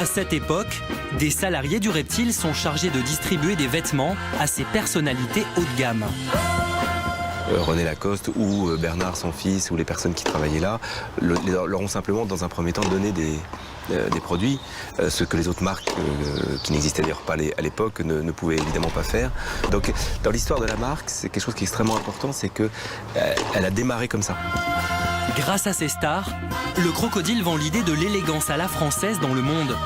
À cette époque, des salariés du Reptile sont chargés de distribuer des vêtements à ces personnalités haut de gamme. René Lacoste ou Bernard, son fils, ou les personnes qui travaillaient là, leur ont simplement, dans un premier temps, donné des produits, ce que les autres marques, qui n'existaient d'ailleurs pas à l'époque, ne pouvaient évidemment pas faire. Donc, dans l'histoire de la marque, c'est quelque chose qui est extrêmement important, c'est qu'elle a démarré comme ça. Grâce à ces stars, le crocodile vend l'idée de l'élégance à la française dans le monde.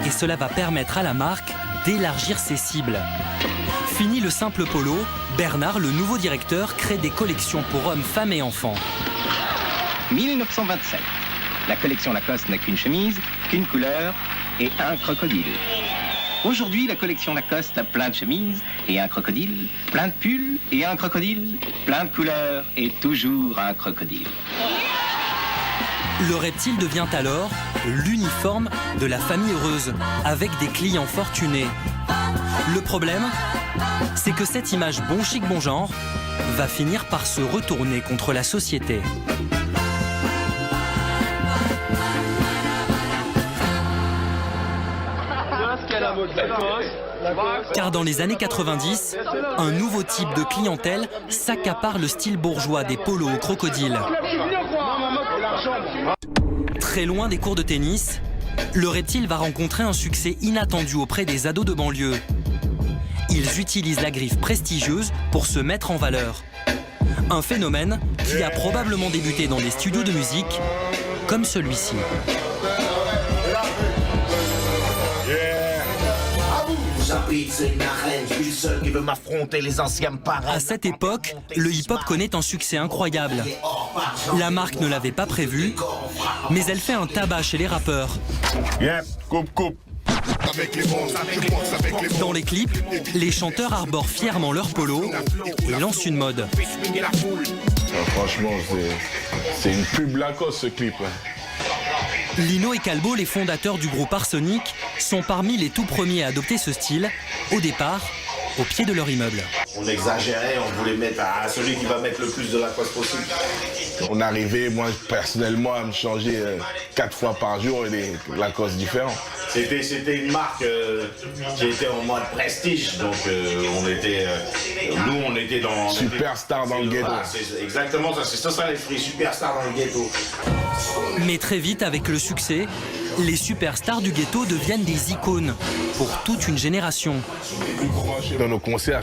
Et cela va permettre à la marque d'élargir ses cibles. Fini le simple polo, Bernard, le nouveau directeur, crée des collections pour hommes, femmes et enfants. 1927. La collection Lacoste n'a qu'une chemise, qu'une couleur et un crocodile. Aujourd'hui, la collection Lacoste a plein de chemises et un crocodile, plein de pulls et un crocodile, plein de couleurs et toujours un crocodile. Le Reptile devient alors l'uniforme de la famille heureuse, avec des clients fortunés. Le problème, c'est que cette image bon chic, bon genre va finir par se retourner contre la société. Car dans les années 90, un nouveau type de clientèle s'accapare le style bourgeois des polos au crocodile. Très loin des cours de tennis, le Reptile va rencontrer un succès inattendu auprès des ados de banlieue. Ils utilisent la griffe prestigieuse pour se mettre en valeur. Un phénomène qui a probablement débuté dans des studios de musique comme celui-ci. À cette époque, le hip-hop connaît un succès incroyable. La marque ne l'avait pas prévu, mais elle fait un tabac chez les rappeurs. Dans les clips, les chanteurs arborent fièrement leur polo et lancent une mode. Franchement, c'est une pub Lacoste ce clip. Lino et Calbo, les fondateurs du groupe Arsenic, sont parmi les tout premiers à adopter ce style, au départ, au pied de leur immeuble. On exagérait, on voulait mettre à celui qui va mettre le plus de Lacoste possible. On arrivait, moi personnellement, à me changer 4 fois par jour et des Lacoste différents. C'était une marque qui était en mode prestige, donc on était dans... Superstar dans le ghetto. Voilà, exactement, c'est ça l'esprit, superstar dans le ghetto. Mais très vite, avec le succès, les superstars du ghetto deviennent des icônes pour toute une génération. Dans nos concerts,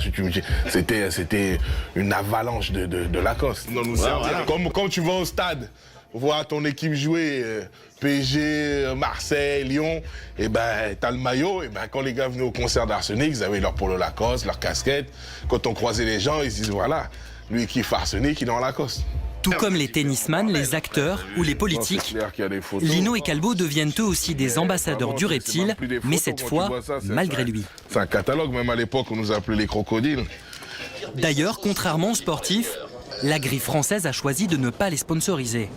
c'était une avalanche de Lacoste. Voilà. Comme tu vas au stade, voir ton équipe jouer, PSG, Marseille, Lyon, et ben t'as le maillot, et ben quand les gars venaient au concert d'Arsenic, ils avaient leur polo Lacoste, leur casquette. Quand on croisait les gens, ils se disaient voilà, lui qui kiffe Arsenic, il est en Lacoste. Tout comme les tennisman, les acteurs ou les politiques, Lino et Calbo deviennent eux aussi des ambassadeurs du Reptile, mais cette fois, malgré lui. C'est un catalogue, même à l'époque, on nous appelait les crocodiles. D'ailleurs, contrairement aux sportifs, la griffe française a choisi de ne pas les sponsoriser.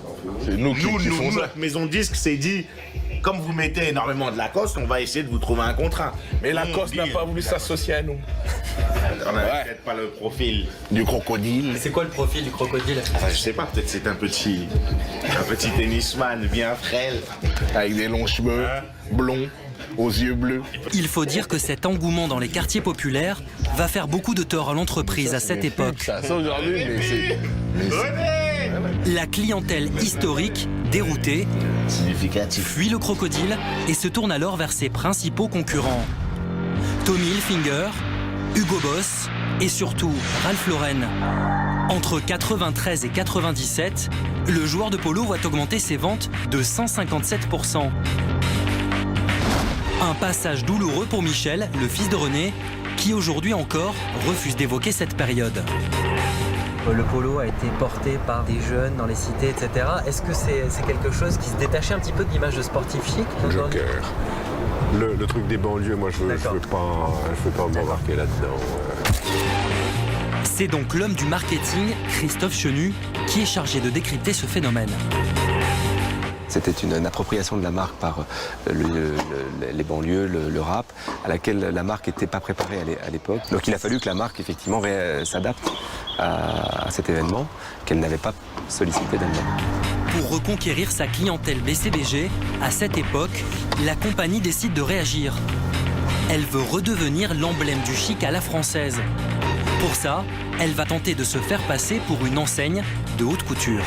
C'est nous qui font ça. Notre maison de disque s'est dit, comme vous mettez énormément de Lacoste, on va essayer de vous trouver un contrat. Mais Lacoste n'a pas voulu s'associer à nous. On n'a peut-être pas le profil du crocodile. C'est quoi le profil du crocodile? Enfin, je sais pas, peut-être c'est un petit tennisman bien frêle. Avec des longs cheveux, blonds, aux yeux bleus. Il faut dire que cet engouement dans les quartiers populaires va faire beaucoup de tort à l'entreprise à cette époque. Ça aujourd'hui, mais c'est... La clientèle historique, déroutée, fuit le crocodile et se tourne alors vers ses principaux concurrents. Tommy Hilfiger, Hugo Boss et surtout Ralph Lauren. Entre 93 et 97, le joueur de polo voit augmenter ses ventes de 157%. Un passage douloureux pour Michel, le fils de René, qui aujourd'hui encore refuse d'évoquer cette période. Le polo a été porté par des jeunes dans les cités, etc. Est-ce que c'est quelque chose qui se détachait un petit peu de l'image de sportif chic? Joker. Le truc des banlieues, moi je veux pas m'embarquer là-dedans. C'est donc l'homme du marketing, Christophe Chenu, qui est chargé de décrypter ce phénomène. C'était une appropriation de la marque par les banlieues, le rap, à laquelle la marque n'était pas préparée à l'époque. Donc il a fallu que la marque, effectivement, s'adapte à cet événement qu'elle n'avait pas sollicité d'elle-même. Pour reconquérir sa clientèle BCBG, à cette époque, la compagnie décide de réagir. Elle veut redevenir l'emblème du chic à la française. Pour ça, elle va tenter de se faire passer pour une enseigne de haute couture.